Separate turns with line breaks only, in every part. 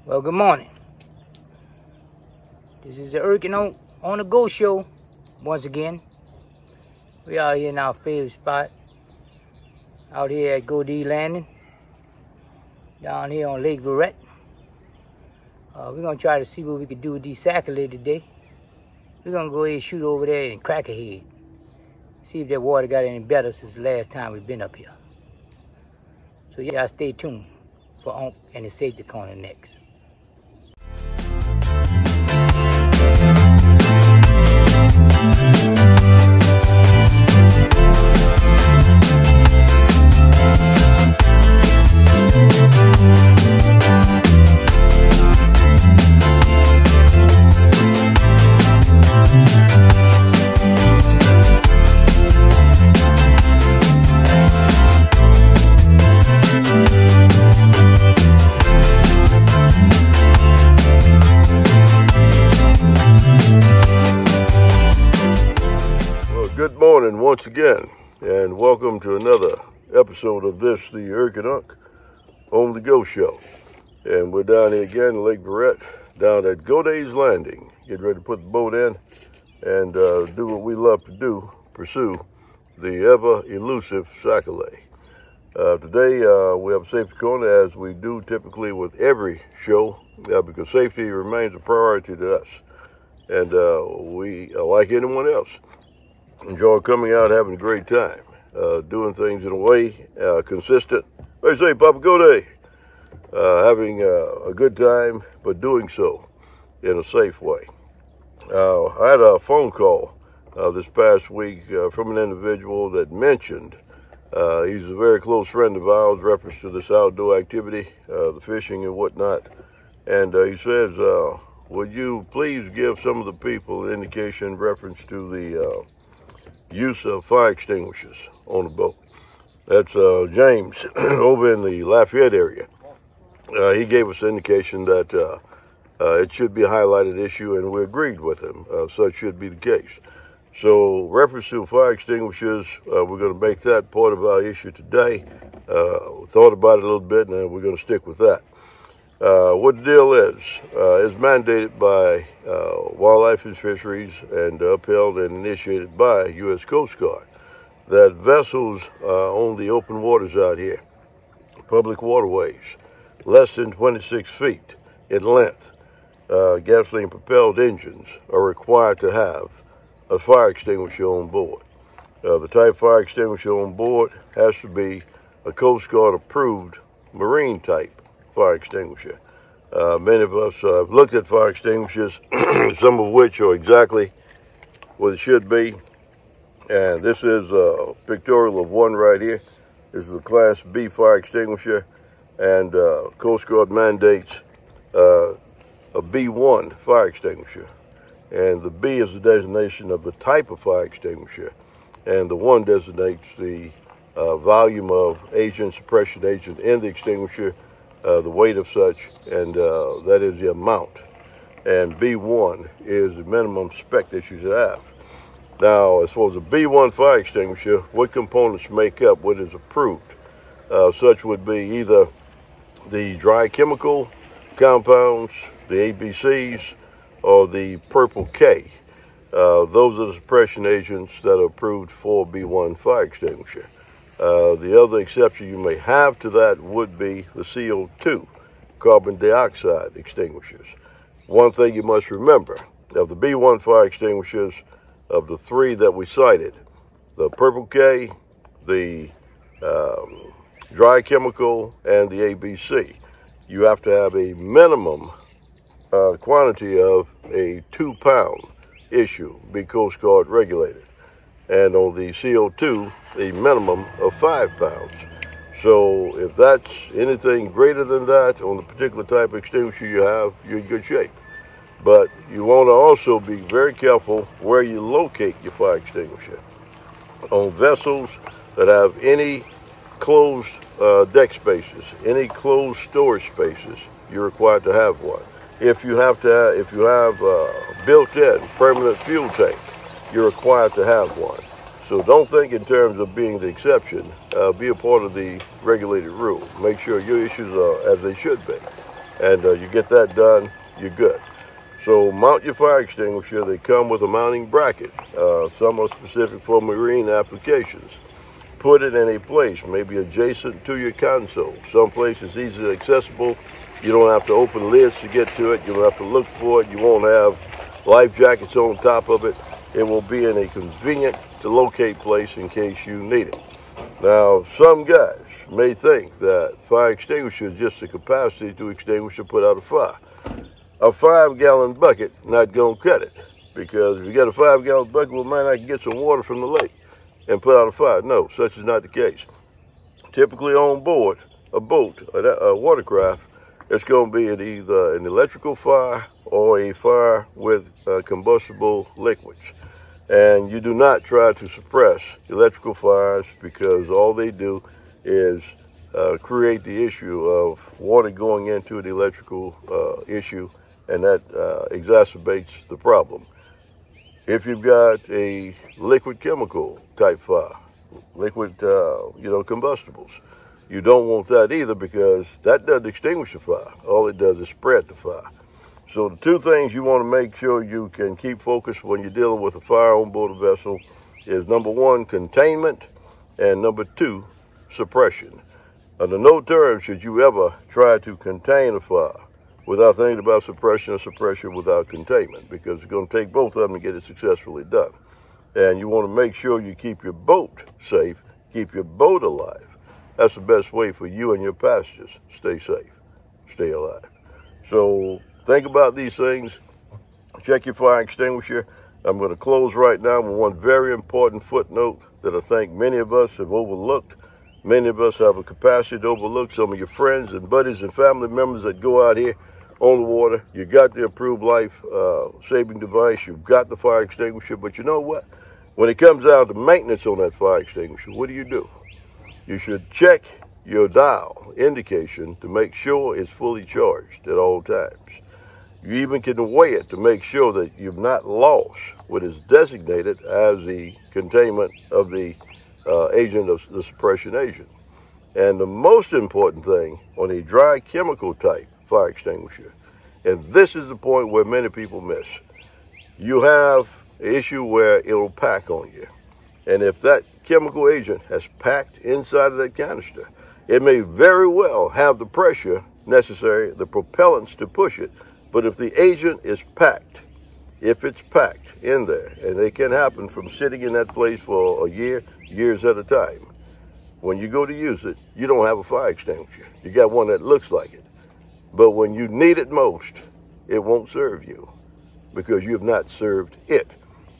Well, good morning. This is the Erkin on the Go show once again. We out here in our favorite spot, out here at Godee Landing, down here on Lake Verret. We're gonna try to see what we can do with these Sac-a-lait today. We're gonna go ahead and shoot over there and crack a head. See if that water got any better since the last time we've been up here. So y'all stay tuned for Onk and the safety corner next.
Good morning once again, and welcome to another episode of this, the Erkin on the Go show. And we're down here again in Lake Verret, down at Godee's Landing, getting ready to put the boat in and do what we love to do, pursue the ever elusive Sac-a-lait. Today we have a safety corner, as we do typically with every show, because safety remains a priority to us, and we, like anyone else, enjoy coming out, having a great time, doing things in a way consistent. What do you say, Papa Godee? Having a good time, but doing so in a safe way. I had a phone call this past week from an individual that mentioned he's a very close friend of ours, reference to this outdoor activity, the fishing and whatnot. And he says, would you please give some of the people an indication in reference to the use of fire extinguishers on the boat. That's James over in the Lafayette area. He gave us an indication that it should be a highlighted issue, and we agreed with him. Such should be the case. So, reference to fire extinguishers, we're going to make that part of our issue today. Thought about it a little bit, and we're going to stick with that. What the deal is mandated by Wildlife and Fisheries and upheld and initiated by U.S. Coast Guard, that vessels on the open waters out here, public waterways, less than 26 feet in length, gasoline-propelled engines are required to have a fire extinguisher on board. The type fire extinguisher on board has to be a Coast Guard approved marine type fire extinguisher. Many of us have looked at fire extinguishers, some of which are exactly what it should be. And this is a pictorial of one right here. This is a Class B fire extinguisher, and Coast Guard mandates a B1 fire extinguisher. And the B is the designation of the type of fire extinguisher, and the 1 designates the volume of agent, suppression agent in the extinguisher, the weight of such, and that is the amount. And B1 is the minimum spec that you should have. Now, as far as a B1 fire extinguisher, what components make up what is approved? Such would be either the dry chemical compounds, the ABCs, or the purple K. Those are the suppression agents that are approved for B1 fire extinguisher. The other exception you may have to that would be the CO2, carbon dioxide extinguishers. One thing you must remember, of the B1 fire extinguishers, of the 3 that we cited, the purple K, the dry chemical, and the ABC, you have to have a minimum quantity of a 2-pound issue, be Coast Guard regulated. And on the CO2, a minimum of 5 pounds. So if that's anything greater than that on the particular type of extinguisher you have, you're in good shape. But you want to also be very careful where you locate your fire extinguisher. On vessels that have any closed deck spaces, any closed storage spaces, you're required to have one. If you have built-in permanent fuel tank, you're required to have one. So don't think in terms of being the exception. Be a part of the regulated rule. Make sure your issues are as they should be. and you get that done, you're good. So mount your fire extinguisher. They come with a mounting bracket. Some are specific for marine applications. Put it in a place, maybe adjacent to your console. Some places easily accessible. You don't have to open lids to get to it. You don't have to look for it. You won't have life jackets on top of it. It will be in a convenient to locate place in case you need it. Now, some guys may think that fire extinguisher is just the capacity to extinguish or put out a fire. A 5-gallon bucket not gonna cut it, because if you got a 5-gallon bucket, well, man, I can get some water from the lake and put out a fire. No, such is not the case. Typically on board a boat, a watercraft, it's going to be either an electrical fire or a fire with combustible liquids. And you do not try to suppress electrical fires, because all they do is create the issue of water going into the electrical issue, and that exacerbates the problem. If you've got a liquid chemical type fire, liquid, combustibles, you don't want that either, because that doesn't extinguish the fire. All it does is spread the fire. So the two things you want to make sure you can keep focused when you're dealing with a fire on board a vessel is, number one, containment, and number two, suppression. Under no terms should you ever try to contain a fire without thinking about suppression, or suppression without containment, because it's going to take both of them to get it successfully done. And you want to make sure you keep your boat safe, keep your boat alive. That's the best way for you and your passengers. Stay safe, stay alive. So think about these things. Check your fire extinguisher. I'm going to close right now with one very important footnote that I think many of us have overlooked. Many of us have a capacity to overlook. Some of your friends and buddies and family members that go out here on the water, you got the approved life saving device, you've got the fire extinguisher, but you know what? When it comes down to maintenance on that fire extinguisher, what do? You should check your dial indication to make sure it's fully charged at all times. You even can weigh it to make sure that you've not lost what is designated as the containment of the agent of the suppression agent. And the most important thing on a dry chemical type fire extinguisher, and this is the point where many people miss, you have an issue where it'll pack on you. And if that chemical agent has packed inside of that canister, it may very well have the pressure necessary, the propellants to push it. But if the agent is packed, if it's packed in there, and it can happen from sitting in that place for a year, years at a time, when you go to use it, you don't have a fire extinguisher. You got one that looks like it. But when you need it most, it won't serve you, because you have not served it.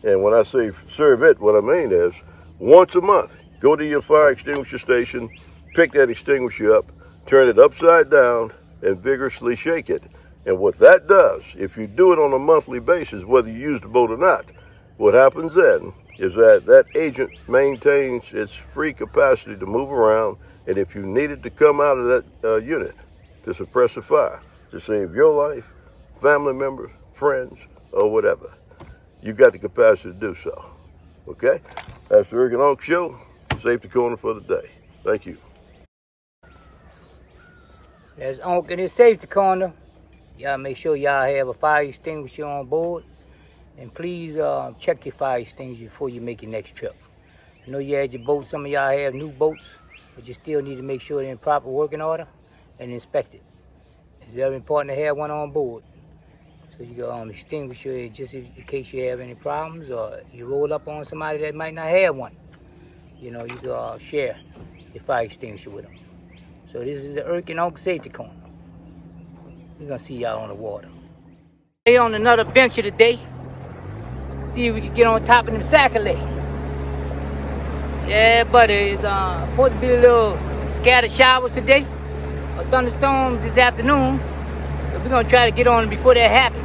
And when I say serve it, what I mean is, once a month, go to your fire extinguisher station, pick that extinguisher up, turn it upside down, and vigorously shake it. And what that does, if you do it on a monthly basis, whether you use the boat or not, what happens then is that agent maintains its free capacity to move around. And if you needed to come out of that unit to suppress a fire, to save your life, family members, friends, or whatever, you've got the capacity to do so. Okay? That's the Rick and Unc Show. Safety Corner for the day. Thank you.
That's Unc in his Safety Corner. Y'all make sure y'all have a fire extinguisher on board. And please check your fire extinguisher before you make your next trip. I know you had your boat, some of y'all have new boats, but you still need to make sure they're in proper working order and inspect it. It's very important to have one on board. So you can extinguish it just in case you have any problems, or you roll up on somebody that might not have one. You know, you can share your fire extinguisher with them. So this is the Rick and Unc Safety Corner. We're gonna see y'all on the water. Hey, on another venture today. See if we can get on top of them Sac-a-lait. Yeah, buddy, it's supposed to be a little scattered showers today, a thunderstorm this afternoon. So we're gonna try to get on it before that happens.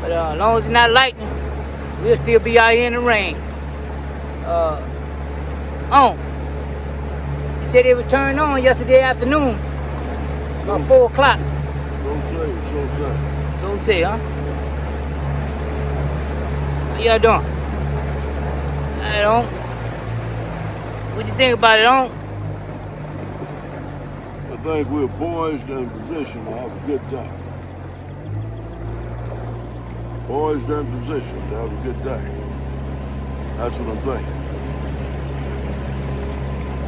But as long as it's not lightning, we'll still be out here in the rain. They said they were turned on yesterday afternoon, about 4 o'clock. Don't say, huh? How y'all doing? I don't. What you think about it, don't?
I think we're poised and positioned to have a good day. Poised and positioned to have a good day. That's what I'm thinking.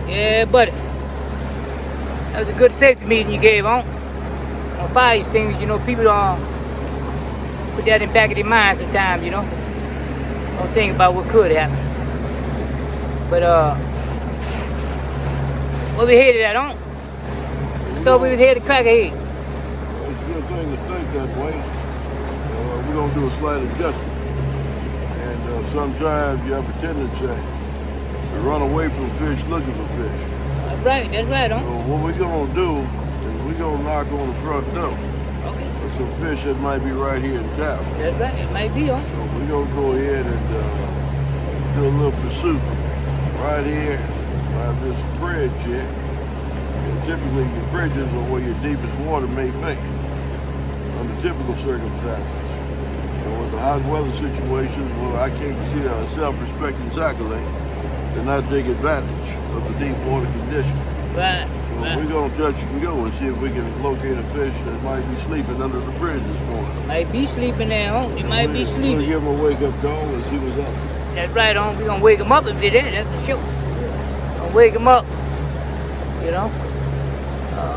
Yeah, buddy. That was a good safety meeting you gave on fire extinguishers. You know, people don't put that in the back of their mind sometimes, you know. Don't think about what could happen. But where we headed at, huh? Thought we was headed to Crackhead.
It's a good thing to think that way. We're going to do a slight adjustment. And sometimes you have a tendency to run away from fish looking for fish.
That's right, huh?
So what we're going to do is we're going to knock on the front door.
Okay.
There's some fish that might be right here in town.
That's right, it might be, huh?
So we're going to go ahead and do a little pursuit. Right here, by this bridge here. And typically the bridges are where your deepest water may be under typical circumstances. And with the hot weather situations, well, I can't see a self-respecting Sac-a-lait to not take advantage of the deep water condition.
Right.
So we're going to touch and go and see if we can locate a fish that might be sleeping under the bridge this morning.
Might be sleeping there, huh? It might be sleeping.
We're going to give him a wake-up call and see what's up.
That's right, huh? We're going to wake him up if they're there, that's for sure. Gonna wake him up, you know.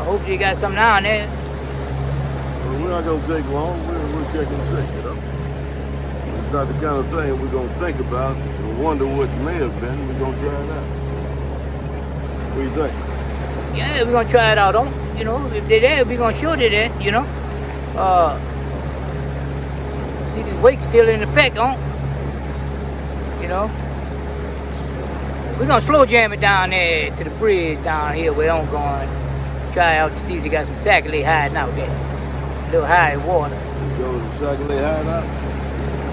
Hopefully you got something down there.
Well, we're not going to take long. We're checking sick, you know. It's not the kind of thing we're going to think about and wonder what may have been. We're going to try it out. What do you think?
Yeah, we're going to try it out, huh? You know, if they're there, we're going to show they're there, you know. See, this wake's still in effect, huh? You know. We're going to slow jam it down there to the bridge down here where I'm going. Try out to see if they got some Sac-a-lait hiding out there. A little high in water.
You go to the Sac-a-lait hideout?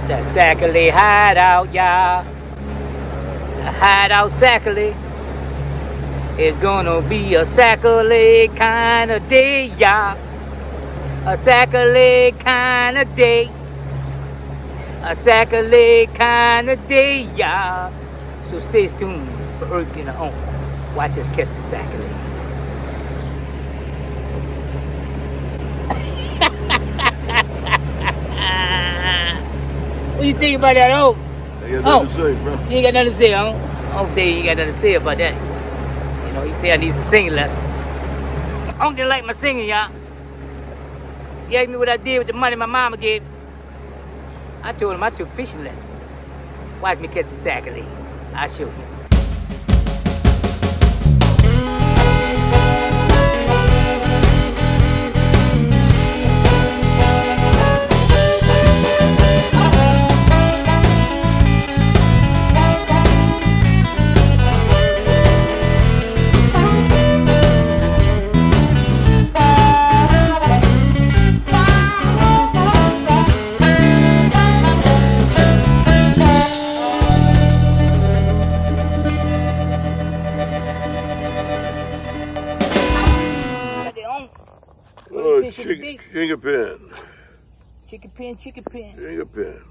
That Sac-a-lait hideout, y'all. The hideout Sac-a-lait. It's gonna be a Sac-a-lait kind of day, y'all. A Sac-a-lait kind of day. A Sac-a-lait kind of day, y'all. So stay tuned for Earth in the Home. Watch us catch the Sac-a-lait. What you think about that, oh?
I got nothing to say, bro.
You ain't got nothing to say, huh? I don't say you ain't got nothing to say about that. You know, you say I need some singing lessons. I don't just like my singing, y'all. He asked me what I did with the money my mama gave. I told him I took fishing lessons. Watch me catch the Sac-a-lait. I'll show you.
Chicken pen.
Chicken pen, chicken pen.
Chicken pen.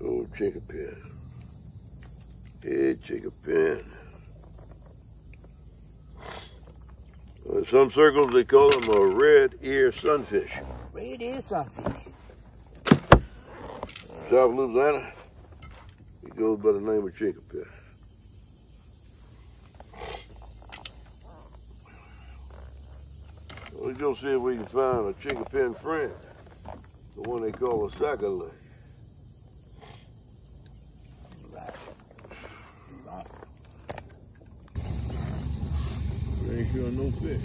Oh, chicken pen. Hey, chicken pen. In some circles, they call them a red ear sunfish.
Red ear sunfish.
South Louisiana, it goes by the name of chicken pen. Let's go see if we can find a chicken pen friend, the one they call a Sac-a-lait. Ain't sure no fish.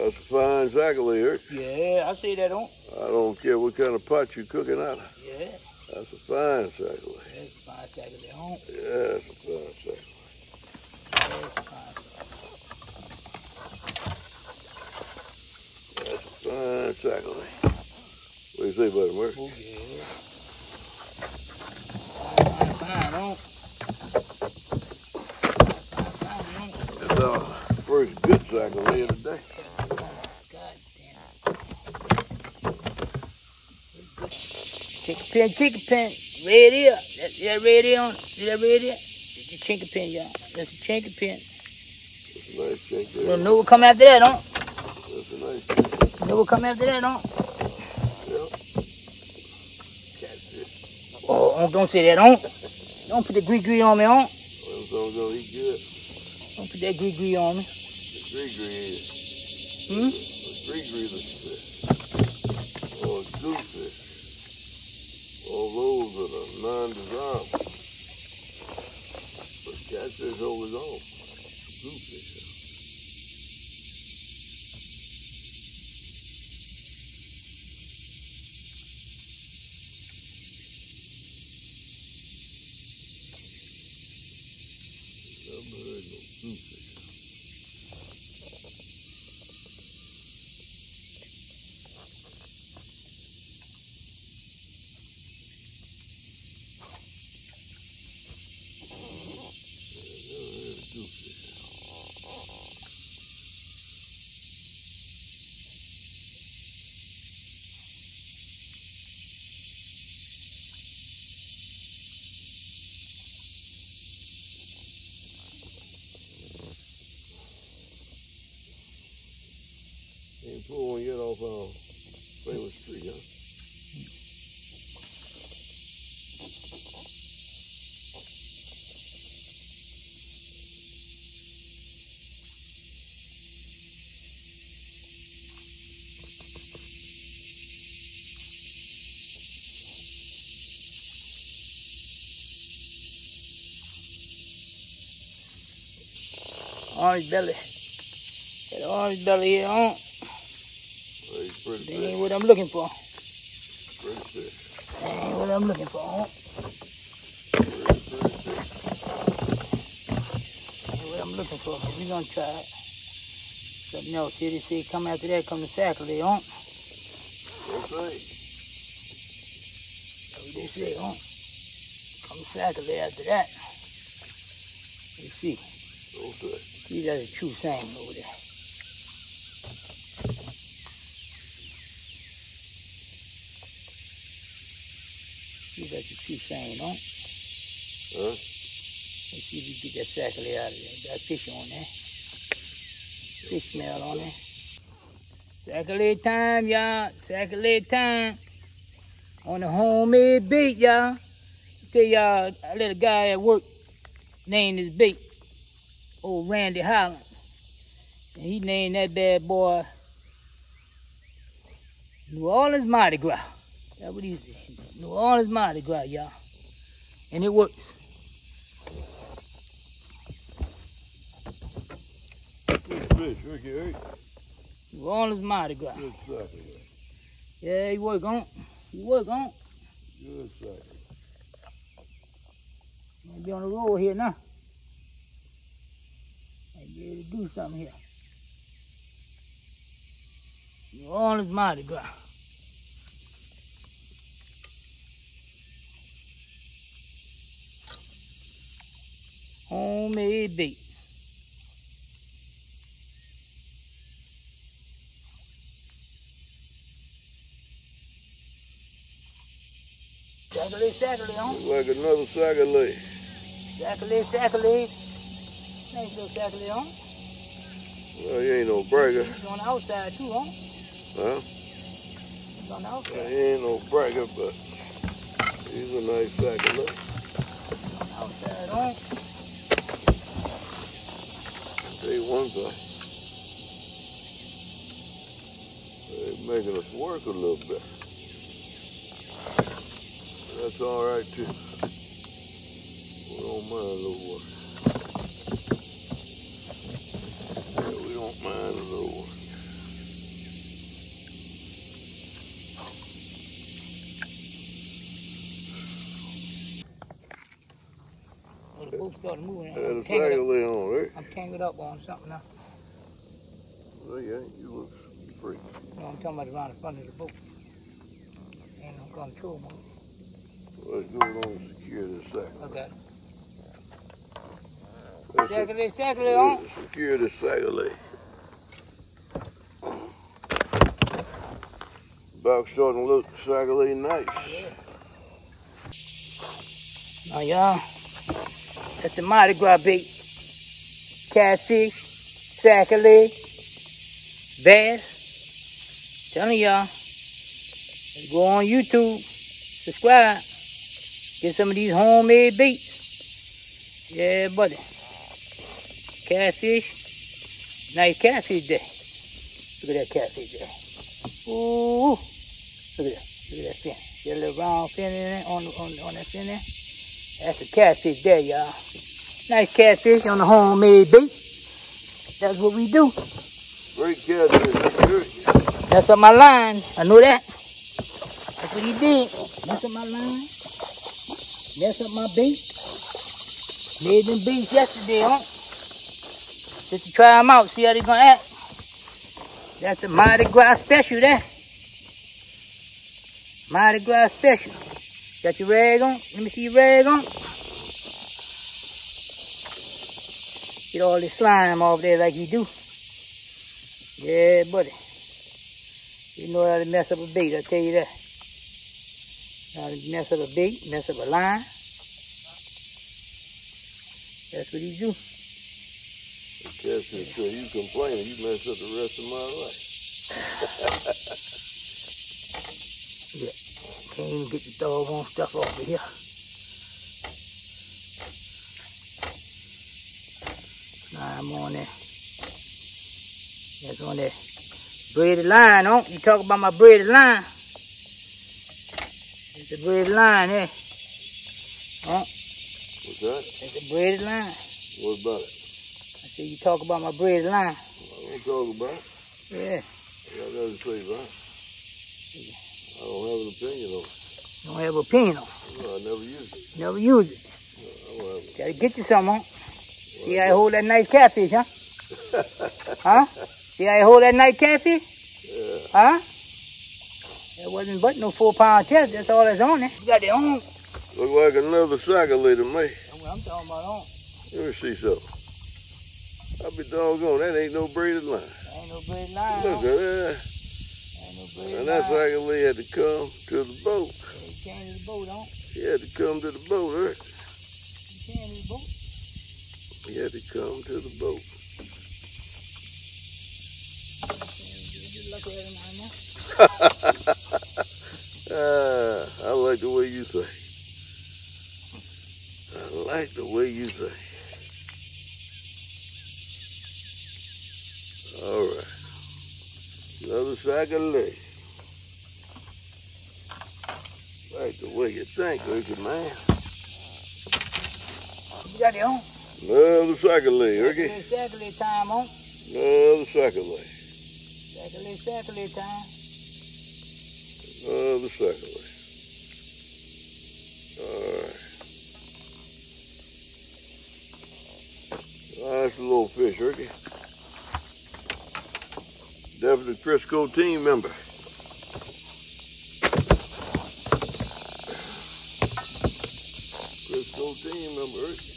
That's a fine Sac-a-lait.
Yeah, I see that on.
I don't care what kind of pot you're cooking out of.
Yeah.
That's a fine Sac-a-lait.
That's a fine Sac-a-lait, huh?
Yeah, that's a fine Sac-a-lait.
That's a fine
Sac-a-lait. That's a fine Sac-a-lait. What do you say about it, Murphy?
Oh, yeah. Fine, huh?
That's our first good Sac-a-lait of the day.
Chicken pen, ready up. That ready on. See that ready up? It's a chicken pen, y'all. That's a chicken pen.
That's a nice chicken pen.
You know what come after that, huh?
That's a nice chicken pen.
You know what come after that, huh?
Yep.
Oh, don't say that, huh? Don't put the gree on me, huh?
Well, it's gonna eat good.
Don't put that gree on me.
The gree is.
Hmm?
The gree is a fish. Or a goose fish. All those that are non-desirable. But catfish hold his own. Goose fish. Never heard no goose fish. Ain't pull one yet off our famous tree, huh?
Orange belly. That orange belly here, huh?
Well, he's pretty
That
fish.
ain't what I'm looking for.
Pretty fish.
That ain't what I'm looking for, huh?
Pretty fish.
Ain't what I'm looking for, but we gonna try it. Something else here, they say come after that, come the Sac-a-lait, huh?
Okay.
That's what they say, huh? Come the Sac-a-lait after that. Let's see.
Okay.
See, that's a true thing over there. See, that's a true thing, huh?
Huh?
Let's see if we get that Sac-a-lait out of there. Got fish on there. Fish smell on there. Sac-a-lait time, y'all. Sac-a-lait time. On the homemade bait, y'all. Tell y'all, I let a guy at work name his bait. Old Randy Holland. And he named that bad boy New Orleans Mardi Gras. That's what he said. New Orleans Mardi Gras, y'all. And it works.
Good fish, Ricky, right?
New Orleans Mardi Gras.
Good Sac-a-lait.
Yeah, he work on it. He work on it.
Good Sac-a-lait.
Might be on the road here now. Might be able to do something here. New Orleans Mardi Gras. Homemade bait. Sac-a-lait, Sac-a-lait, huh?
Looks like another Sac-a-lait.
Sac-a-lait, Sac-a-lait. Nice little Sac-a-lait, huh?
Well, he ain't no bragger.
He's on the outside too, huh?
Huh?
He's on the
He
outside.
ain't no bragger, but he's a nice Sac-a-lait.
On the outside, huh?
I'll tell you one thing. They're making us work a little bit. That's all right, too. We don't mind a little work. Yeah, we don't mind a little work.
boat started moving.
Had a Sac-a-lait on, right?
I'm tangled up on something now.
Well, yeah, you look free.
No, I'm talking about around the front of the boat. Ain't no control mode.
Let's go along and secure this Sac-a-lait.
Okay. Sac-a-lait on.
Secure this Sac-a-lait. About starting to look Sac-a-lait nice.
Yeah. Now, y'all, that's the Mardi Gras bait. Catfish, Sac-a-lait, bass. Telling y'all, go on YouTube, subscribe, get some of these homemade baits. Yeah, buddy. Catfish, nice catfish day. Look at that catfish there. Ooh, look at that. Look at that fin. Get a little round fin in there on that fin there. That's a catfish there, y'all. Nice catfish on the homemade bait. That's what we do.
Great catfish.
Mess up my line. I know that. That's what he did. Mess up my line. Mess up my bait. Made them baits yesterday, huh? Just to try them out, see how they gonna act. That's a Mardi Gras special there. Mardi Gras special. Got your rag on? Let me see your rag on. Get all this slime off there like you do. Yeah, buddy. You know how to mess up a bait, I tell you that. How to mess up a bait, mess up a line. That's what he do.
Catfish, so you complaining, you messed up the rest of my life.
Yeah. Can't even get the doggone stuff off of here. I'm on there. That's on there. Braided line, huh? You talk about my braided line. It's a braided line here. Huh?
What's that?
It's a braided line.
What about it?
I said you talk about my braided line.
I don't talk about it.
Yeah.
I got nothing to say about it. I don't have an opinion on it.
You don't have an opinion on it?
No, I never use it.
Never use it.
No, I don't have it.
Gotta get you some, huh? See how I hold that nice catfish, huh? Huh? See how I hold that nice catfish?
Yeah.
Huh? That wasn't but no 4-pound test. That's all that's on there. You got the on.
Look like another Sac-a-lait to me.
That's what I'm talking about on.
Let me see something. I'll be doggone, that ain't no braided line.
Ain't no braided line.
Look at that.
Ain't no braided line.
And that Sac-a-lait had to come to the boat.
He came to the boat, huh?
He had to come to the boat, right?
He came to the boat.
He had to come to the boat.
Just look at him right now.
I like the way you say. I like the way you say. All right. Another Sac-a-lait. Like the way you think, Ricky, man.
You got it on?
Another Sac-a-lait, Ricky.
Sac-a-lait time on.
Another Sac-a-lait.
Sac-a-lait time.
Another Sac-a-lait. All right. Nice little fish, Ricky. Definitely Crisco team member. Crisco team member, Ricky.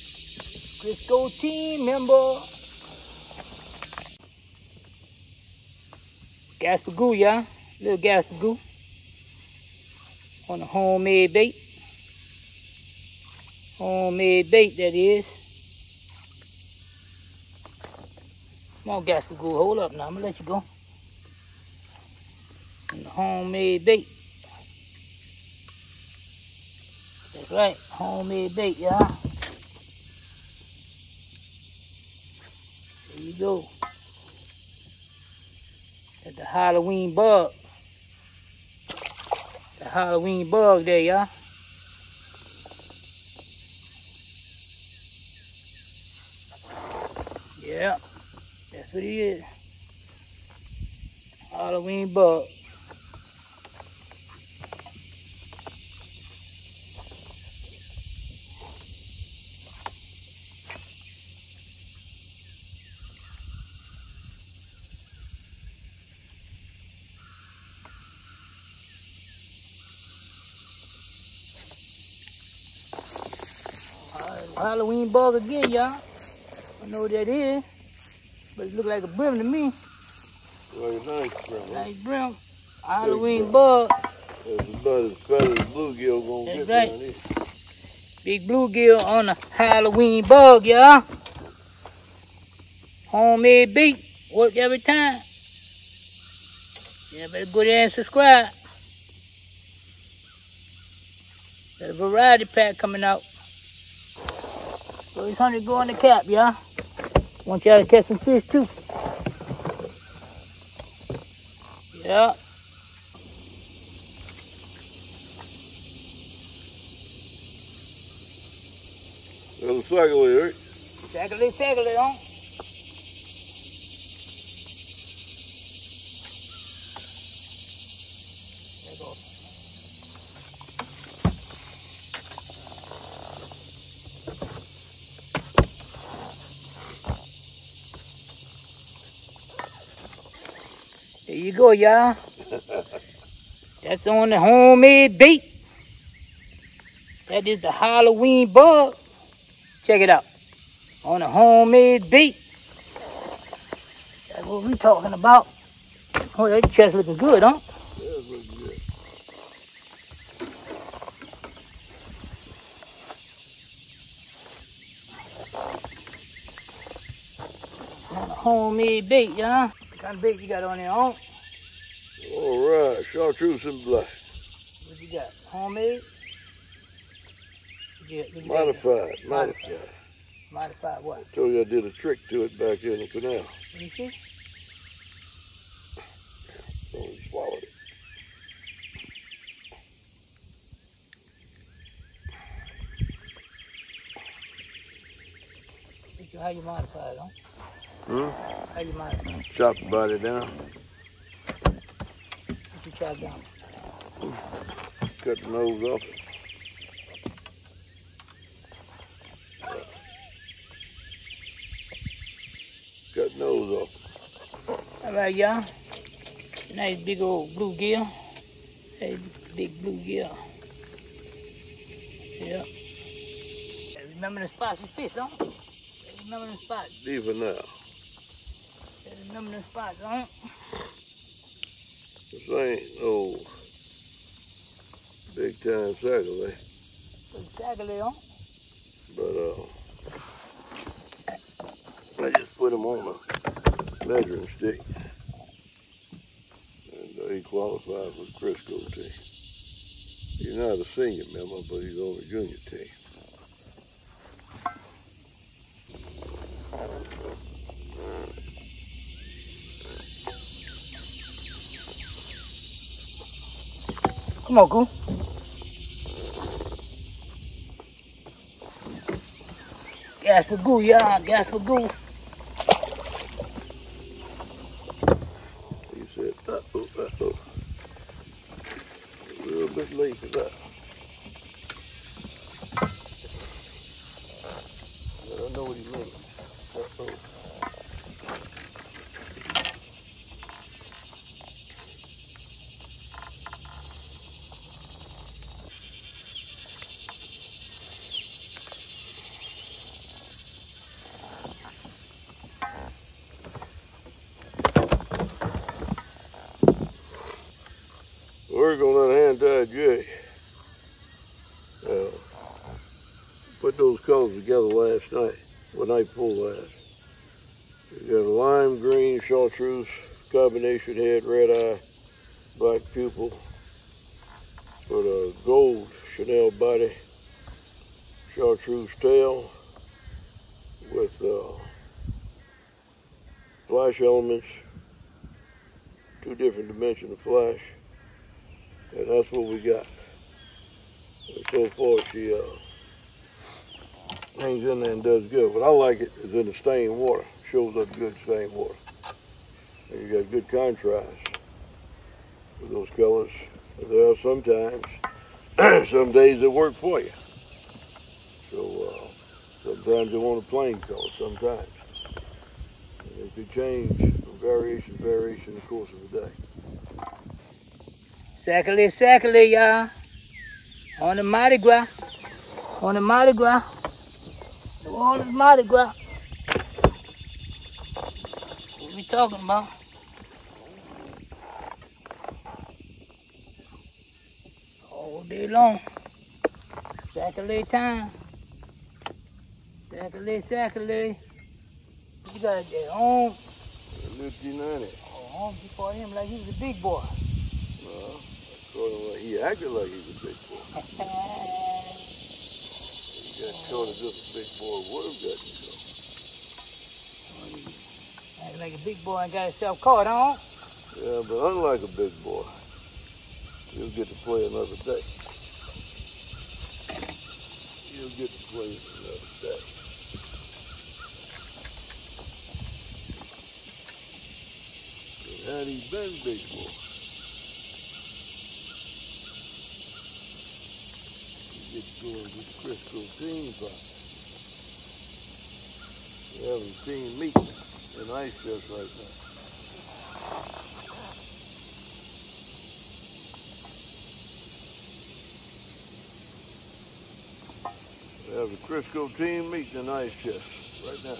Crisco team member. Gaspagoo, y'all. Little gaspagoo. On a homemade bait. Homemade bait, that is. Come on, Gaspagoo. Hold up now. I'm going to let you go. On the homemade bait. That's right. Homemade bait, y'all. There you go. That's the Halloween bug. The Halloween bug there, y'all. Yeah, that's what he is. Halloween bug. Halloween bug again, y'all. I don't know what that is, but it look like a brim to me.
Like a nice brim.
Nice brim. Halloween bug.
That's about as fat as a bluegill gonna get down here.
Big bluegill on a Halloween bug, y'all. Homemade bait. Work every time. Yeah, better go there and subscribe. Got a variety pack coming out. So it's $100 go on the cap, y'all. Want y'all to catch some fish too. Yeah.
Little Sac-a-lait, right?
Sac-a-lait on. There goes. There you go, y'all. That's on the homemade bait. That is the Halloween bug. Check it out. On the homemade bait. That's what we talking about. Oh, that chest looking good, huh?
Yeah, it's looking good.
On the homemade bait, y'all. What kind of bait you got on there, huh?
All right, chartreuse and black.
What you got? Homemade?
Modified.
Modified what?
I told you I did a trick to it back here in the canal.
Let me see.
So he swallowed it.
How you modify it, huh? How you modify it?
Chop the body down.
What you chop down?
Cut the nose off it. Cut nose off.
All right, y'all. Nice big old bluegill. Hey, big bluegill. Yeah. Hey, remember the spots you fish, huh? Hey, remember the spots.
Deeper now.
Hey, remember the spots, huh?
This ain't no big time Sac-a-lait.
Sac-a-lait, huh?
But I just put him on a measuring stick. And he qualified for the Crisco team. He's not a senior member, but he's on the junior team.
Come on, Goo. Gas for Goo, y'all. Gas for Goo.
He said, uh-oh. A little bit late for that. I don't know what he means. Uh-oh. We're going to hand-tied jig. Put those colors together last night, well, night before last. You got a lime green chartreuse combination head, red eye, black pupil. Put a gold Chanel body, chartreuse tail with flash elements, 2 different dimensions of flash. And that's what we got. And so far, she hangs in there and does good. What I like it is in the stained water. Shows up good stained water. And you got good contrast with those colors. And there are sometimes, some days that work for you. So sometimes they want a plain color, sometimes. And it could change from variation to variation in the course of the day.
Sac-a-lait, y'all. On the Mardi Gras. On the Mardi Gras. All this Mardi Gras. What we talking about? All day long. Sac-a-lait time. Sac-a-lait, Sac-a-lait. You got it at home.
Little G90.
Oh, home, you fought him like he was a big boy.
No, he acted like he was a big boy. He got caught as if a big boy would have gotten caught.
Acting like a big boy and got himself caught, huh?
Yeah, but unlike a big boy, he'll get to play another day. He'll get to play another day. Had he been big boy, he gets going with Crisco team pie. We're having team meat and ice just right now. We have the Crisco team meat and ice chest right now.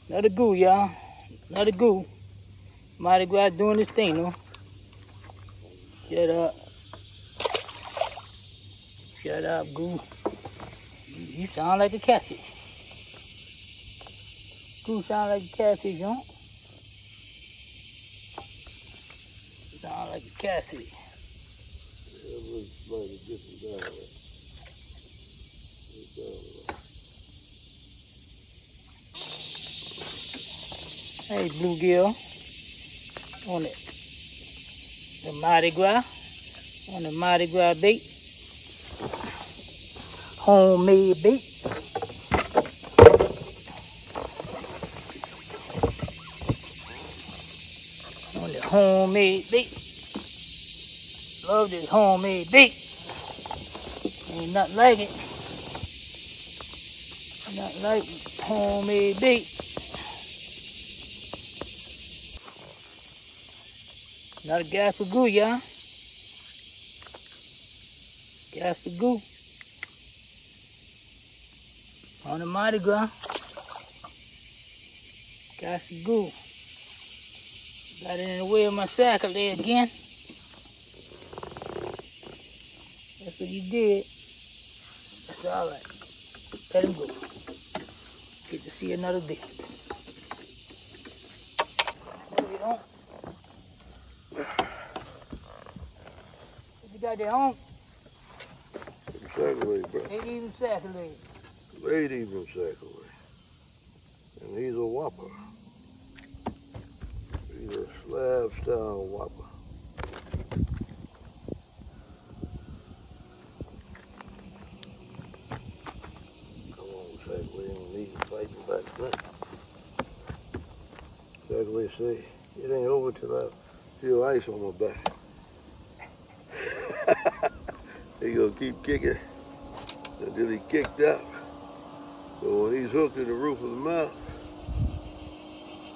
Another goo, y'all. Another goo. Mardi Gras doing this thing, though. Shut up. Shut up, goo. You sound like a catfish. Goo sound like a catfish, huh? You sound like a catfish.
Yeah, it looks like a different down there.
Hey, bluegill. On it. The Mardi Gras. On the Mardi Gras bait. Homemade bait. On the homemade bait. Love this homemade bait. Ain't nothing like it. Nothing like homemade bait. Another gas for goo, y'all. Gas for goo. On the Mardi Gras. Gas for goo. Got it in the way of my Sac-a-lait again. That's what he did. That's alright. Let him go. Get to see another day. No, you don't. What you got there, home?
Sac-a-lait, bro.
Ain't even Sac-a-lait.
Ain't even Sac-a-lait. And he's a whopper. He's a slab-style whopper. Come on, Sac-a-lait, ain't even fighting back then. Sac-a-lait say, it ain't over till I feel ice on my back. He gonna keep kicking until he kicked out. So when he's hooked to the roof of the mouth,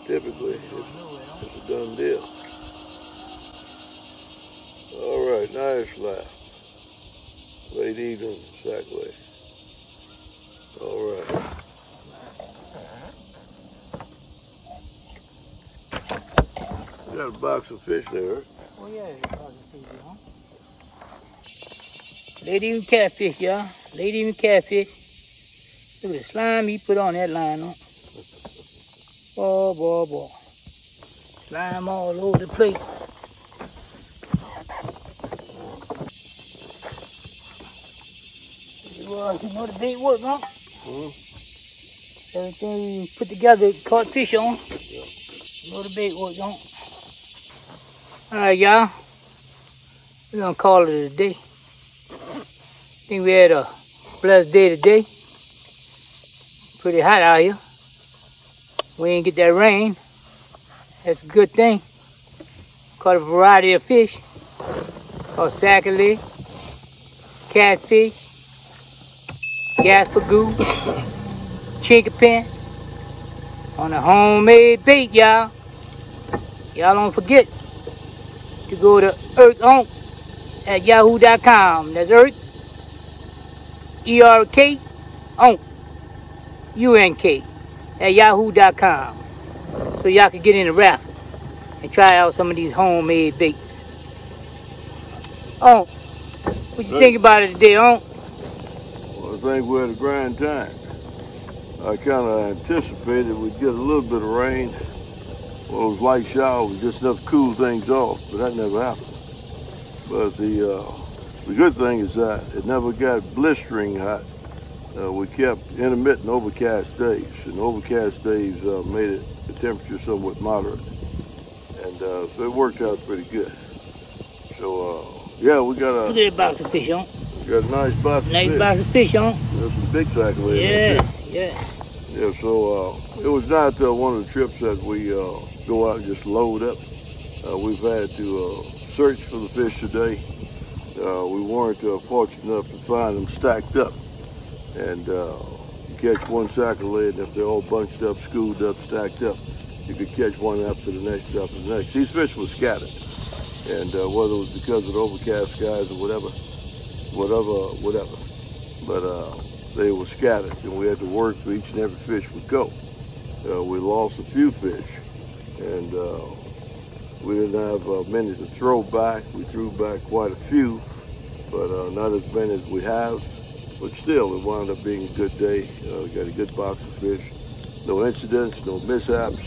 typically it's a done deal. All right, nice laugh. Late evening, Sac-a-lait. All right. You got a box of fish there.
Oh yeah, you got a fish, huh? Late evening catfish, y'all. Late evening catfish. Look at the slime he put on that line, huh? Boy, boy, boy. Slime all over the place. You know the bait work, huh? Everything you put together, caught fish on. You know the bait work, huh? Alright, y'all. We're gonna call it a day. I think we had a blessed day today. Pretty hot out here. We ain't get that rain. That's a good thing. Caught a variety of fish. Caught sac-a-lait, catfish, gaspagoo, chinkapin on a homemade bait, y'all. Y'all don't forget to go to earthonk@yahoo.com. That's Earth, E-R-K, onk, U-N-K, @yahoo.com. So y'all can get in the raffle and try out some of these homemade baits. Oh, what you think about it today,
Well, I think we had a grand time. I kind of anticipated we'd get a little bit of rain. Well, those light showers, just enough to cool things off, but that never happened. But the good thing is that it never got blistering hot. We kept intermittent overcast days, and overcast days made the temperature somewhat moderate, and so it worked out pretty good. So yeah, we got a...
Look at that box of fish, on.
We got a nice box of fish.
Nice box of fish, on.
There's some big sac-a-lait.
Yeah, yeah.
Yeah, so it was not one of the trips that we go out and just load up. We've had to search for the fish today. We weren't fortunate enough to find them stacked up. And you catch one sac-a-lait, and if they're all bunched up, schooled up, stacked up, you could catch one after the next, after the next. These fish were scattered. And whether it was because of the overcast skies or whatever. But they were scattered, and we had to work for each and every fish we go. We lost a few fish, and we didn't have many to throw back. We threw back quite a few, but not as many as we have. But still, it wound up being a good day. We got a good box of fish. No incidents, no mishaps,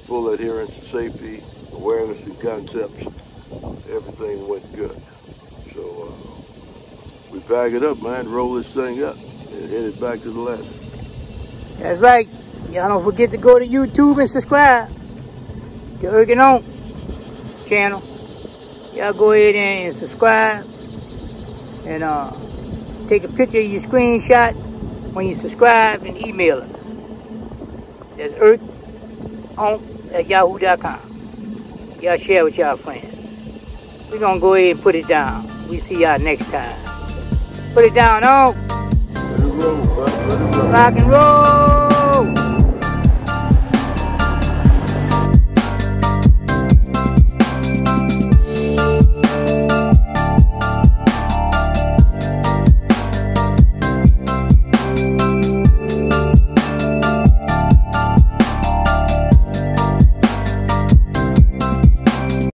full adherence to safety, awareness and concepts. Everything went good. So we pack it up, man, roll this thing up, and head it back to the left.
That's right. Y'all don't forget to go to YouTube and subscribe to Erkin On channel. Y'all go ahead and subscribe, and take a picture of your screenshot when you subscribe and email us. That's earthonk@yahoo.com. Y'all share with y'all friends. We're gonna go ahead and put it down. We see y'all next time. Put it down, on.
Let it roll, bud. Let it roll.
Rock and roll.